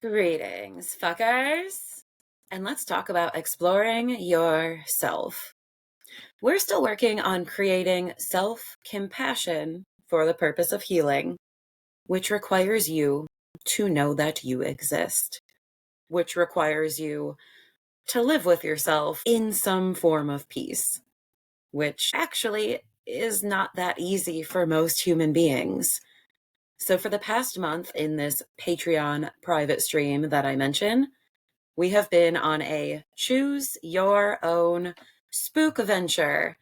Greetings, fuckers. And let's talk about exploring yourself. We're still working on creating self-compassion for the purpose of healing, which requires you to know that you exist, which requires you to live with yourself in some form of peace, which actually is not that easy for most human beings. So for the past month in this Patreon private stream that I mentioned, we have been on a choose your own spook venture,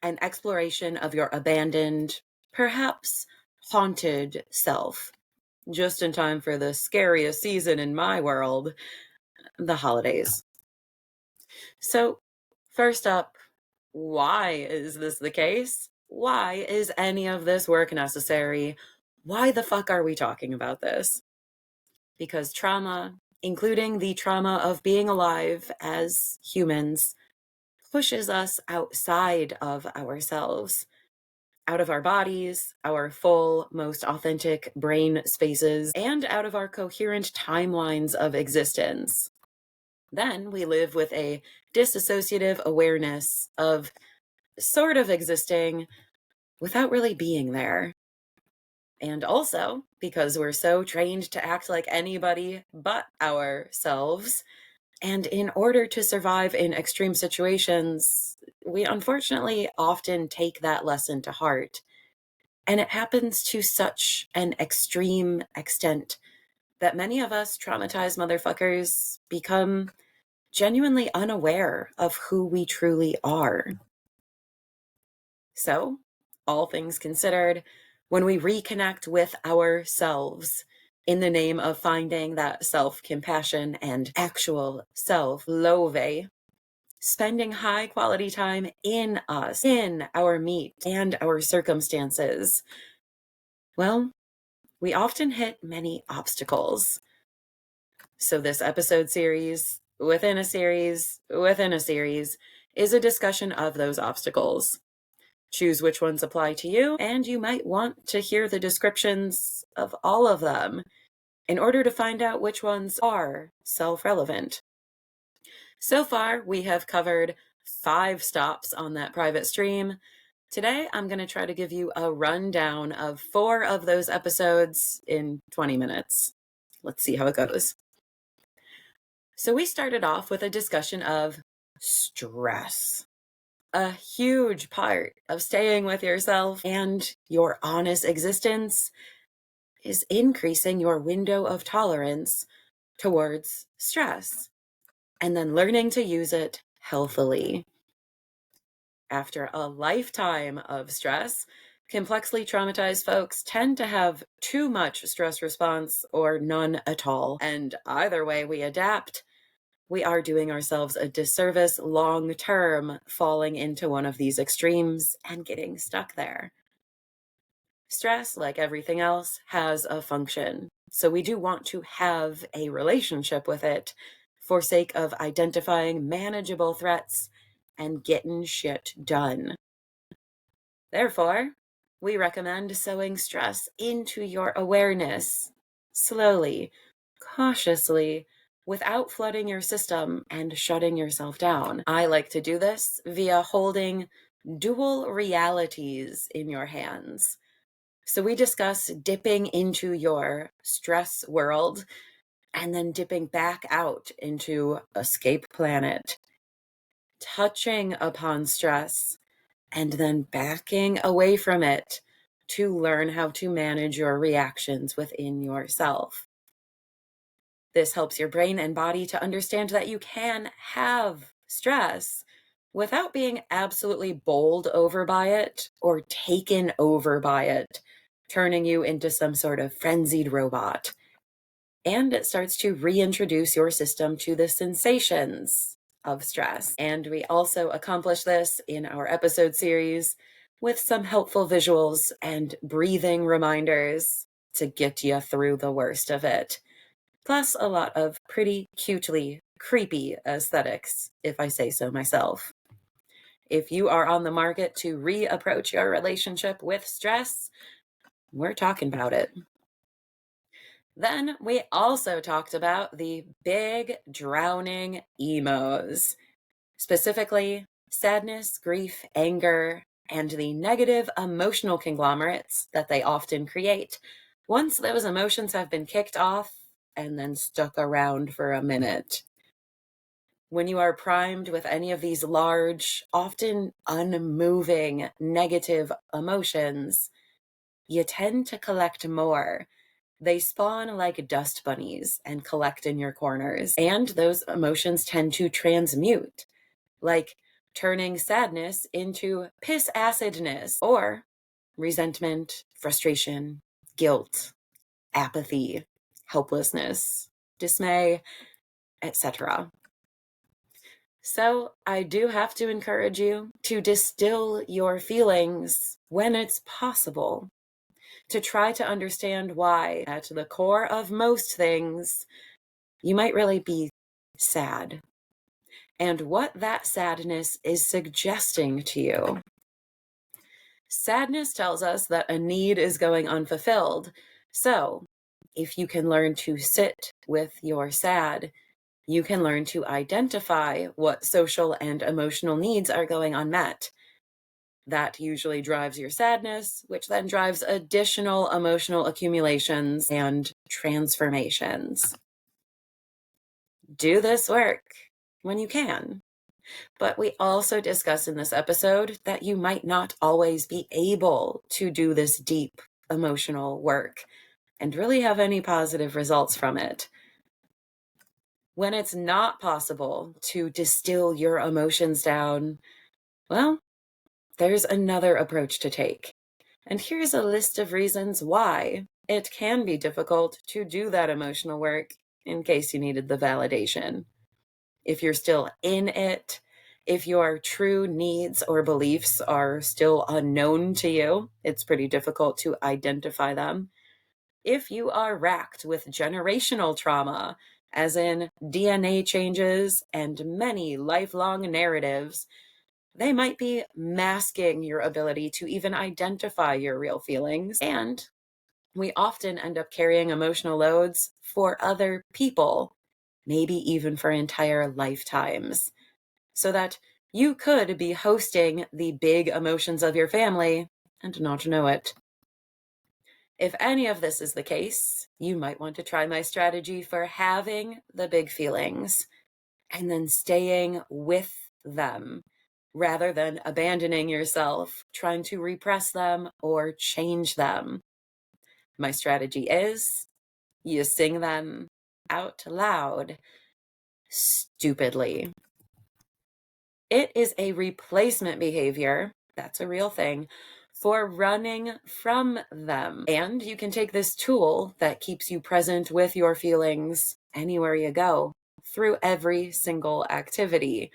an exploration of your abandoned, perhaps haunted self, just in time for the scariest season in my world, the holidays. So, first up, why is this the case? Why is any of this work necessary? Why the fuck are we talking about this? Because trauma, including the trauma of being alive as humans, pushes us outside of ourselves, out of our bodies, our full, most authentic brain spaces, and out of our coherent timelines of existence. Then we live with a dissociative awareness of sort of existing without really being there. And also, because we're so trained to act like anybody but ourselves, and in order to survive in extreme situations, we unfortunately often take that lesson to heart. And it happens to such an extreme extent that many of us traumatized motherfuckers become genuinely unaware of who we truly are. So, all things considered, when we reconnect with ourselves in the name of finding that self-compassion and actual self-love, spending high quality time in us, in our meat and our circumstances, well, we often hit many obstacles. So this episode series, within a series, within a series, is a discussion of those obstacles. Choose which ones apply to you, and you might want to hear the descriptions of all of them in order to find out which ones are self-relevant. So far, we have covered 5 stops on that private stream. Today, I'm going to try to give you a rundown of 4 of those episodes in 20 minutes. Let's see how it goes. So we started off with a discussion of stress. A huge part of staying with yourself and your honest existence is increasing your window of tolerance towards stress and then learning to use it healthily. After a lifetime of stress, complexly traumatized folks tend to have too much stress response or none at all. And either way we adapt, we are doing ourselves a disservice long term, falling into one of these extremes and getting stuck there. Stress, like everything else, has a function. So we do want to have a relationship with it for sake of identifying manageable threats and getting shit done. Therefore, we recommend sowing stress into your awareness, slowly, cautiously, without flooding your system and shutting yourself down. I like to do this via holding dual realities in your hands. So we discuss dipping into your stress world and then dipping back out into escape planet, touching upon stress and then backing away from it to learn how to manage your reactions within yourself. This helps your brain and body to understand that you can have stress without being absolutely bowled over by it or taken over by it, turning you into some sort of frenzied robot. And it starts to reintroduce your system to the sensations of stress. And we also accomplish this in our episode series with some helpful visuals and breathing reminders to get you through the worst of it. Plus a lot of pretty cutely creepy aesthetics, if I say so myself. If you are on the market to reapproach your relationship with stress, we're talking about it. Then we also talked about the big drowning emos, specifically sadness, grief, anger, and the negative emotional conglomerates that they often create once those emotions have been kicked off and then stuck around for a minute. When you are primed with any of these large, often unmoving negative emotions, you tend to collect more. They spawn like dust bunnies and collect in your corners. And those emotions tend to transmute, like turning sadness into piss acidness, or resentment, frustration, guilt, apathy, helplessness, dismay, etc. So I do have to encourage you to distill your feelings when it's possible, to try to understand why, at the core of most things, you might really be sad, and what that sadness is suggesting to you. Sadness tells us that a need is going unfulfilled. So if you can learn to sit with your sad, you can learn to identify what social and emotional needs are going unmet. That usually drives your sadness, which then drives additional emotional accumulations and transformations. Do this work when you can. But we also discussed in this episode that you might not always be able to do this deep emotional work and really have any positive results from it. When it's not possible to distill your emotions down, well, there's another approach to take. And here's a list of reasons why it can be difficult to do that emotional work, in case you needed the validation. If you're still in it, if your true needs or beliefs are still unknown to you, it's pretty difficult to identify them. If you are racked with generational trauma, as in DNA changes and many lifelong narratives, they might be masking your ability to even identify your real feelings. And we often end up carrying emotional loads for other people, maybe even for entire lifetimes, so that you could be hosting the big emotions of your family and not know it. If any of this is the case, you might want to try my strategy for having the big feelings and then staying with them rather than abandoning yourself, trying to repress them or change them. My strategy is you sing them out loud, stupidly. It is a replacement behavior, that's a real thing, for running from them. And you can take this tool that keeps you present with your feelings anywhere you go, through every single activity,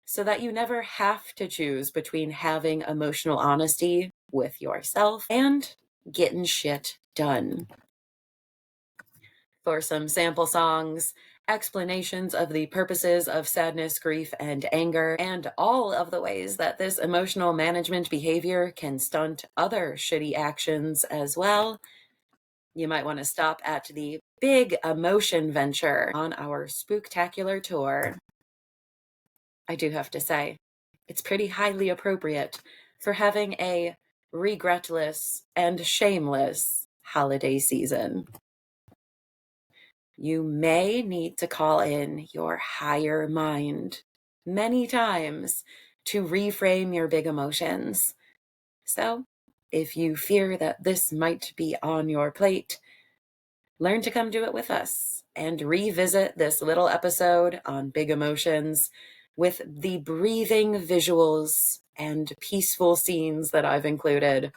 so that you never have to choose between having emotional honesty with yourself and getting shit done. For some sample songs, explanations of the purposes of sadness, grief, and anger, and all of the ways that this emotional management behavior can stunt other shitty actions as well, you might want to stop at the Big Emotion Venture on our spooktacular tour. I do have to say, it's pretty highly appropriate for having a regretless and shameless holiday season. You may need to call in your higher mind many times to reframe your big emotions. So, if you fear that this might be on your plate, learn to come do it with us and revisit this little episode on big emotions with the breathing visuals and peaceful scenes that I've included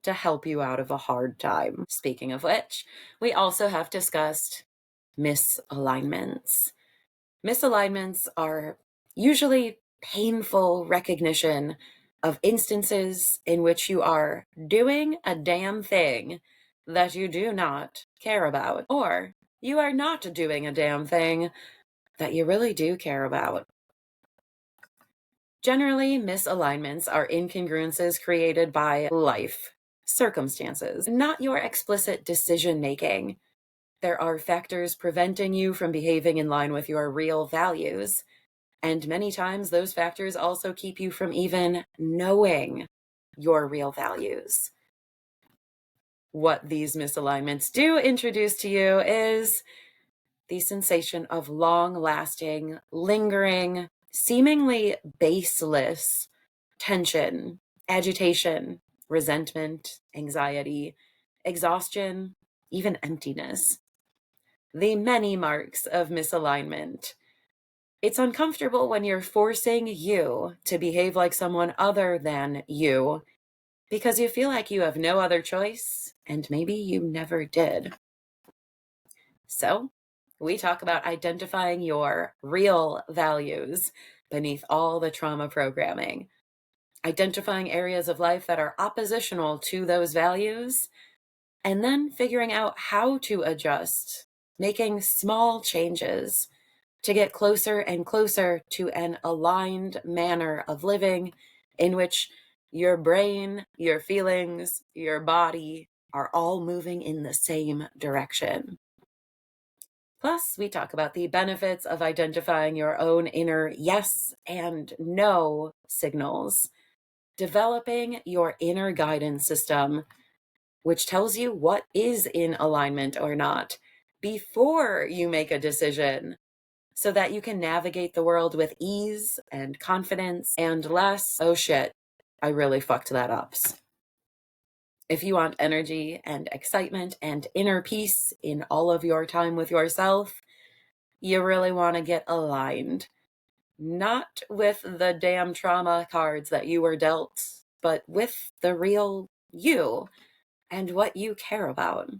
to help you out of a hard time. Speaking of which, we also have discussed misalignments. Misalignments are usually painful recognition of instances in which you are doing a damn thing that you do not care about, or you are not doing a damn thing that you really do care about. Generally, misalignments are incongruences created by life, circumstances, not your explicit decision making. There are factors preventing you from behaving in line with your real values. And many times those factors also keep you from even knowing your real values. What these misalignments do introduce to you is the sensation of long-lasting, lingering, seemingly baseless tension, agitation, resentment, anxiety, exhaustion, even emptiness. The many marks of misalignment. It's uncomfortable when you're forcing you to behave like someone other than you because you feel like you have no other choice, and maybe you never did. So, we talk about identifying your real values beneath all the trauma programming, identifying areas of life that are oppositional to those values, and then figuring out how to adjust, making small changes to get closer and closer to an aligned manner of living in which your brain, your feelings, your body are all moving in the same direction. Plus, we talk about the benefits of identifying your own inner yes and no signals, developing your inner guidance system, which tells you what is in alignment or not before you make a decision, so that you can navigate the world with ease and confidence and less, oh shit, I really fucked that up. If you want energy and excitement and inner peace in all of your time with yourself, you really want to get aligned. Not with the damn trauma cards that you were dealt, but with the real you and what you care about.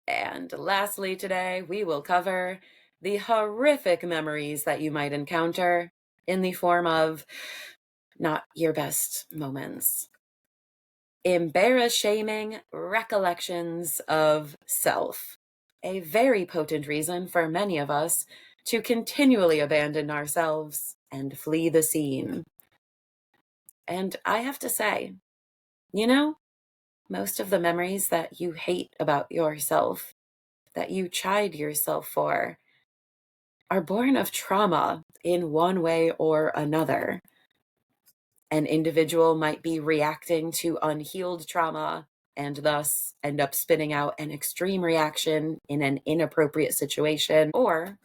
And lastly today, we will cover the horrific memories that you might encounter in the form of not your best moments. Embarrasshaming recollections of self. A very potent reason for many of us to continually abandon ourselves and flee the scene. And I have to say, most of the memories that you hate about yourself, that you chide yourself for, are born of trauma in one way or another. An individual might be reacting to unhealed trauma and thus end up spitting out an extreme reaction in an inappropriate situation, or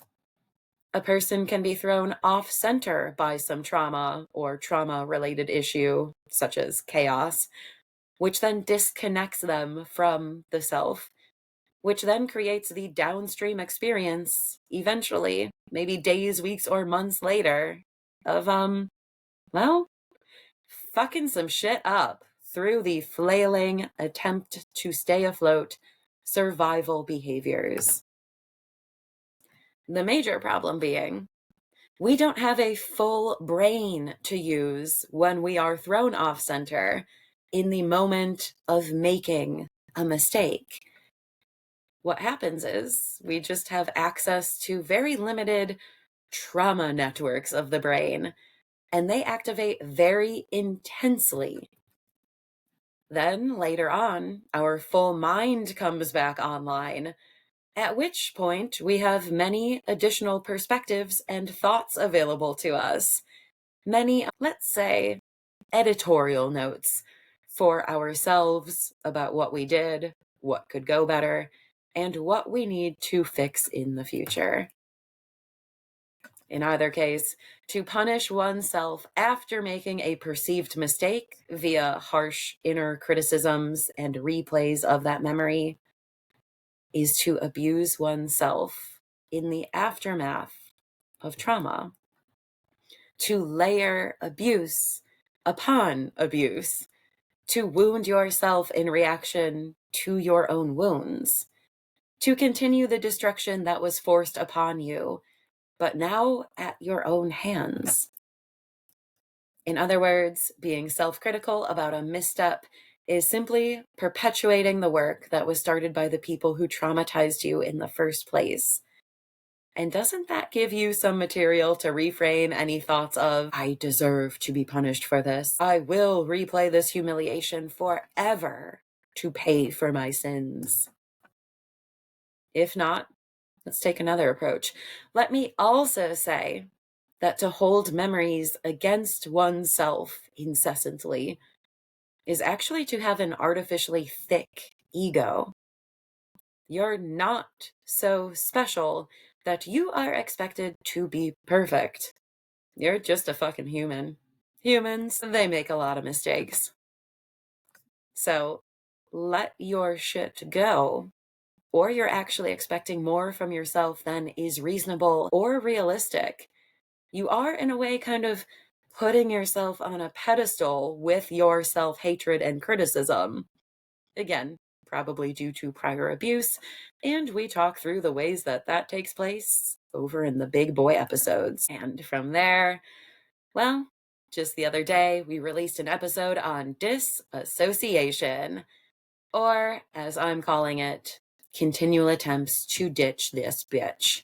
a person can be thrown off center by some trauma or trauma-related issue, such as chaos, which then disconnects them from the self, which then creates the downstream experience, eventually, maybe days, weeks, or months later, of, fucking some shit up through the flailing attempt to stay afloat survival behaviors. The major problem being, we don't have a full brain to use when we are thrown off center in the moment of making a mistake. What happens is we just have access to very limited trauma networks of the brain, and they activate very intensely. Then later on, our full mind comes back online, at which point we have many additional perspectives and thoughts available to us. Many, let's say, editorial notes for ourselves about what we did, what could go better, and what we need to fix in the future. In either case, to punish oneself after making a perceived mistake via harsh inner criticisms and replays of that memory is to abuse oneself in the aftermath of trauma. To layer abuse upon abuse, to wound yourself in reaction to your own wounds, to continue the destruction that was forced upon you, but now at your own hands. In other words, being self-critical about a misstep is simply perpetuating the work that was started by the people who traumatized you in the first place. And doesn't that give you some material to reframe any thoughts of, I deserve to be punished for this. I will replay this humiliation forever to pay for my sins. If not, let's take another approach. Let me also say that to hold memories against oneself incessantly is actually to have an artificially thick ego. You're not so special that you are expected to be perfect. You're just a fucking human. Humans, they make a lot of mistakes. So let your shit go, or you're actually expecting more from yourself than is reasonable or realistic. You are, in a way, kind of putting yourself on a pedestal with your self-hatred and criticism. Again, probably due to prior abuse, and we talk through the ways that that takes place over in the big boy episodes. And from there, well, just the other day, we released an episode on disassociation, or as I'm calling it, continual attempts to ditch this bitch.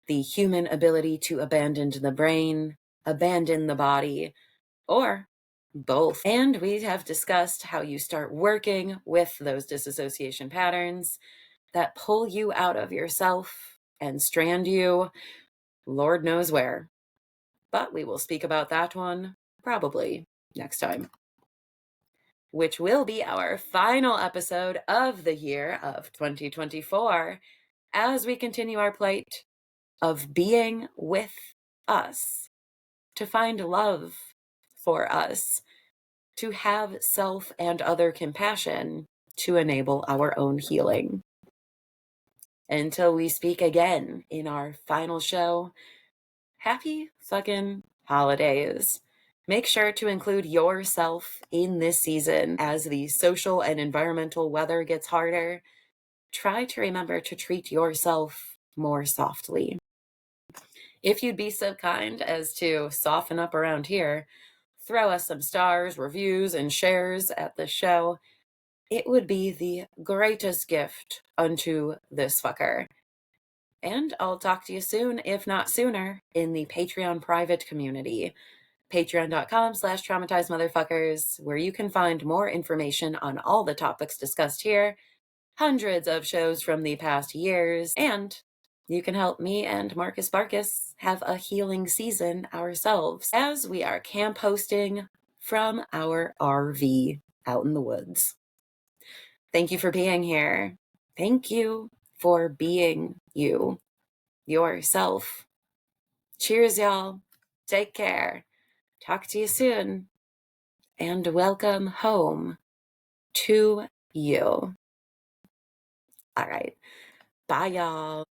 The human ability to abandon the brain, abandon the body, or both. And we have discussed how you start working with those disassociation patterns that pull you out of yourself and strand you Lord knows where. But we will speak about that one probably next time, which will be our final episode of the year of 2024 as we continue our plight of being with us, to find love for us, to have self and other compassion to enable our own healing. Until we speak again in our final show, happy fucking holidays. Make sure to include yourself in this season as the social and environmental weather gets harder. Try to remember to treat yourself more softly. If you'd be so kind as to soften up around here, throw us some stars, reviews, and shares at the show. It would be the greatest gift unto this fucker. And I'll talk to you soon, if not sooner, in the Patreon private community. Patreon.com/traumatizedmotherfuckers, where you can find more information on all the topics discussed here, hundreds of shows from the past years, and you can help me and Marcus Barkus have a healing season ourselves as we are camp hosting from our RV out in the woods. Thank you for being here. Thank you for being you, yourself. Cheers, y'all. Take care. Talk to you soon. And welcome home to you. All right. Bye, y'all.